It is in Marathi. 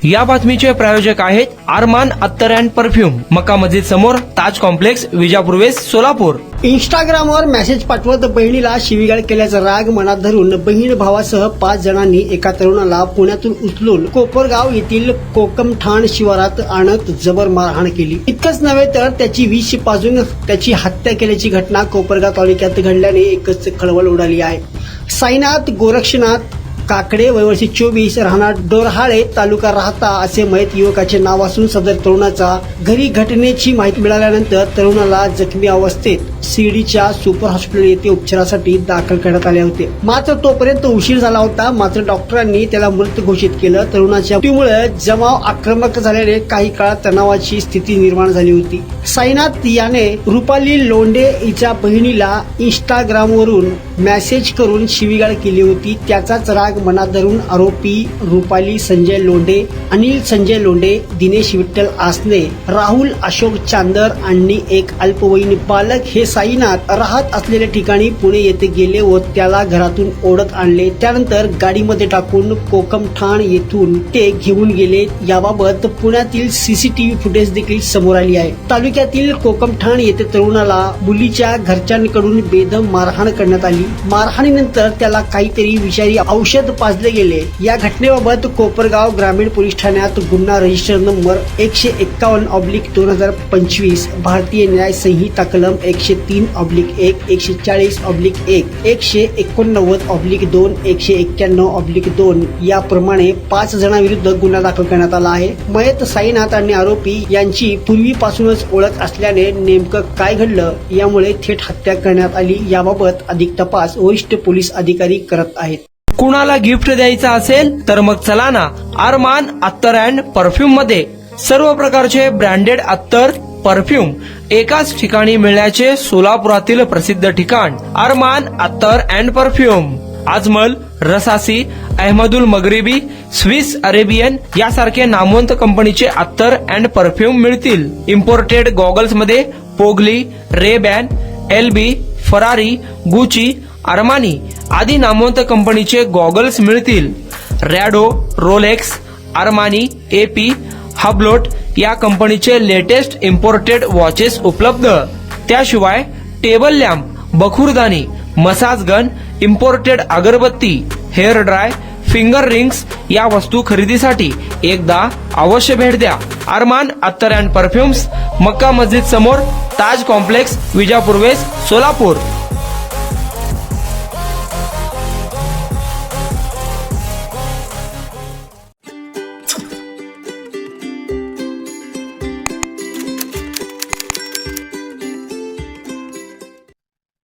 या बातमीचे प्रायोजक आहेत अरमान अत्तर अँड परफ्यूम, मक्का मस्जिद समोर, ताज कॉम्प्लेक्स, विजापूर वेस्ट, सोलापूर. इंस्टाग्रामवर मेसेज पाठवत बहिणीला शिवीगाळ केल्याचा राग मनात धरून बहीण भावासह 5 जणांनी एका तरुणाला पुण्यातून उचलून कोपरगाव येथील कोकमठाण शिवारात आणत जबर मारहाण केली. इतकंच नव्हे तर त्याची विष पाजून त्याची हत्या केल्याची घटना कोपरगाव तालुक्यात घडल्याने एकच खळबळ उडाली आहे. साईनाथ गोरक्षनाथ काकडे, वयवर्ष 24, राहणार डोरहाळे, तालुका राहता असे मयत युवकाचे नाव असून सदर तरुणाचा घरी घटनेची माहिती मिळाल्यानंतर तरुणाला जखमी अवस्थेत शिर्डीच्या सुपर हॉस्पिटल येथे उपचारासाठी दाखल करण्यात आले होते. मात्र तोपर्यंत उशीर झाला होता. मात्र डॉक्टरांनी त्याला मृत घोषित केलं. तरुणाच्या मृत्यूमुळे जमाव आक्रमक झाल्याने काही काळ तणावाची स्थिती निर्माण झाली होती. साईनाथ याने रुपाली लोंढे हिच्या बहिणीला इंस्टाग्रामवरून मेसेज करून शिवीगाळ केली होती. त्याचाच राग मनात धरून आरोपी रुपाली संजय लोंढे, अनिल संजय लोंढे, दिनेश विठ्ठल आसने, राहुल अशोक चांदर आणि एक अल्पवयीन बालक हे साईनाथ राहत असलेल्या ठिकाणी पुणे येथे गेले व त्याला घरातून ओढत आणले. त्यानंतर गाडीमध्ये टाकून कोकमठाण येथून ते घेऊन गेले. याबाबत पुण्यातील सीसीटीव्ही फुटेज देखील समोर आली आहे. तालुक्यातील कोकमठाण येथे तरुणाला मुलीच्या घरच्यांकडून बेदम मारहाण करण्यात आली. मारहाणीनंतर त्याला काहीतरी विषारी औषध पाजले गेले. या घटनेबाबत कोपरगाव ग्रामीण पोलीस ठाण्यात गुन्हा रजिस्टर नंबर 151/2025, भारतीय न्याय संहिता कलम 103/1, 140/1, 189/2, 191/2 याप्रमाणे 5 जणांविरुद्ध गुन्हा दाखल करण्यात आला आहे. मयत साईनाथ आणि आरोपी यांची पूर्वीपासूनच ओळख असल्याने नेमकं काय घडलं यामुळे थेट हत्या करण्यात आली याबाबत अधिक तपास वरिष्ठ पोलीस अधिकारी करत आहेत. कुणाला गिफ्ट द्यायचं असेल तर मग चला ना अरमान अत्तर अँड परफ्यूम मध्ये. सर्व प्रकारचे ब्रँडेड अत्तर, परफ्यूम एकाच ठिकाणी मिळण्याचे सोलापुरातील प्रसिद्ध ठिकाण अरमान अत्तर and perfume. Ajmal, Rasasi, Ahmed Al Maghribi, Swiss Arabian यासारखे नामवंत कंपनीचे अत्तर अँड परफ्यूम मिळतील. इम्पोर्टेड गॉगल्स मध्ये पोगली, रेबॅन, एलबी, फरारी, गुची, अरमानी आदी नामवंत कंपनीचे गॉगल्स मिळतील. Rado, Rolex, Armani, AP, Hublot या कंपनीचे लेटेस्ट इम्पोर्टेड वॉचेस उपलब्ध. त्याशिवाय टेबल लॅम्प, बखुरदानी, मसाज गन, इम्पोर्टेड अगरबत्ती, हेअर ड्राय, फिंगर रिंग्स या वस्तू खरेदीसाठी एकदा अवश्य भेट द्या. अरमान अत्तर अँड परफ्यूम्स, मक्का मस्जिद समोर, ताज कॉम्प्लेक्स, विजापूर वेस्ट, सोलापूर.